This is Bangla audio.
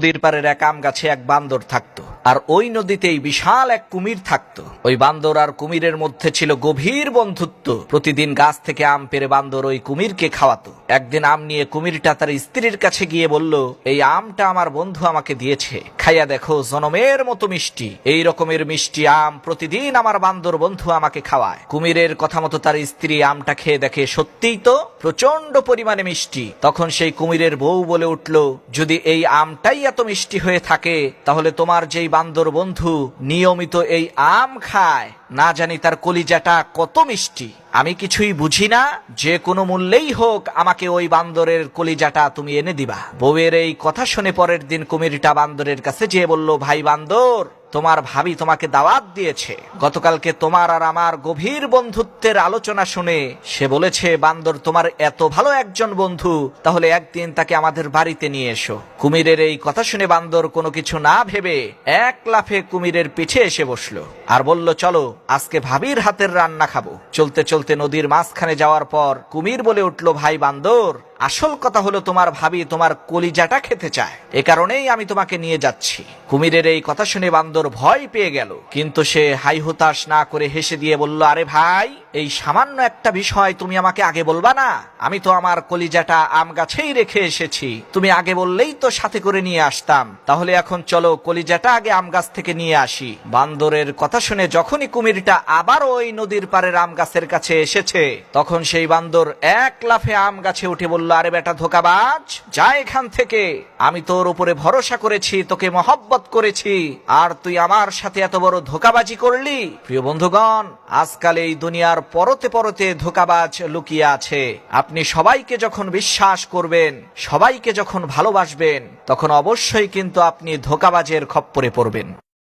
নদীর পাড়ের এক আম গাছে এক বান্দর থাকতো, আর ওই নদীতেই বিশাল এক কুমির থাকতো। ওই বান্দর আর কুমিরের মধ্যে ছিল গভীর বন্ধুত্ব। প্রতিদিন গাছ থেকে আম পেড়ে বান্দর ওই কুমিরকে খাওয়াতো। একদিন আম নিয়ে কুমিরটা তার স্ত্রীর কাছে গিয়ে বলল, এই আমটা আমার বন্ধু আমাকে দিয়েছে, খাইয়া দেখো, জনমের মতো মিষ্টি। এই রকমের মিষ্টি আম প্রতিদিন আমার বান্দর বন্ধু আমাকে খাওয়ায়। কুমিরের কথা মতো তার স্ত্রী আমটা খেয়ে দেখে সত্যিই তো প্রচন্ড পরিমাণে মিষ্টি। তখন সেই কুমিরের বউ বলে উঠল, যদি এই আমটাই এত মিষ্টি হয়ে থাকে, তাহলে তোমার যেই বান্দর বন্ধু নিয়মিত এই আম খায়, না জানি তার কলিজাটা কত মিষ্টি। আমি কিছুই বুঝি না, যে কোনো মূল্যেই হোক আমাকে ওই বান্দরের কলিজাটা তুমি এনে দিবা। বউয়ের এই কথা শুনে পরের দিন কুমিরটা বান্দরের কাছে যেয়ে বলল, ভাই বান্দর, তোমার ভাবি তোমাকে দাওয়াত দিয়েছে। গতকালকে তোমার আর আমার গভীর বন্ধুত্বের আলোচনা শুনে সে বলেছে, বান্দর তোমার এত ভালো একজন বন্ধু, তাহলে একদিন তাকে আমাদের বাড়িতে নিয়ে এসো। কুমিরের এই কথা শুনে বান্দর কোনো কিছু না ভেবে এক লাফে কুমিরের পিঠে এসে বসলো আর বলল, চলো আজকে ভাবির হাতের রান্না খাবো। চলতে চলতে নদীর মাঝখানে যাওয়ার পর কুমির বলে উঠল, ভাই বান্দর, আসল কথা হলো তোমার ভাবি তোমার কলিজাটা খেতে চায়, এ কারণেই আমি তোমাকে নিয়ে যাচ্ছি। কুমিরের এই কথা শুনে বান্দর ভয় পেয়ে গেল, কিন্তু সে হাই হুতাশ না করে হেসে দিয়ে বলল, আরে ভাই, এই সামান্য একটা বিষয় তুমি আমাকে আগে বলবা না? আমি তো আমার কলিজাটা আম গাছেই রেখে এসেছি, তুমি আগে বললেই তো সাথে করে নিয়ে আসতাম। তাহলে এখন চলো কলিজাটা আগে আম গাছ থেকে নিয়ে আসি। বান্দরের কথা শুনে যখনই কুমিরটা আবার ওই নদীর পাড়ের আম গাছের কাছে এসেছে, তখন সেই বান্দর এক লাফে আম গাছে উঠে বলল, আরে বেটা ধোঁকাবাজ, যা এখান থেকে। আমি তোর উপরে ভরসা করেছি, তোকে মহব্বত করেছি, আর তুই আমার সাথে এত বড় ধোঁকাবাজি করলি। প্রিয় বন্ধুগণ, আজকাল এই দুনিয়ার পরতে পরতে ধোঁকাবাজ লুকিয়ে আছে। আপনি সবাইকে যখন বিশ্বাস করবেন, সবাইকে যখন ভালোবাসবেন, তখন অবশ্যই কিন্তু আপনি ধোঁকাবাজের খপ্পরে পড়বেন।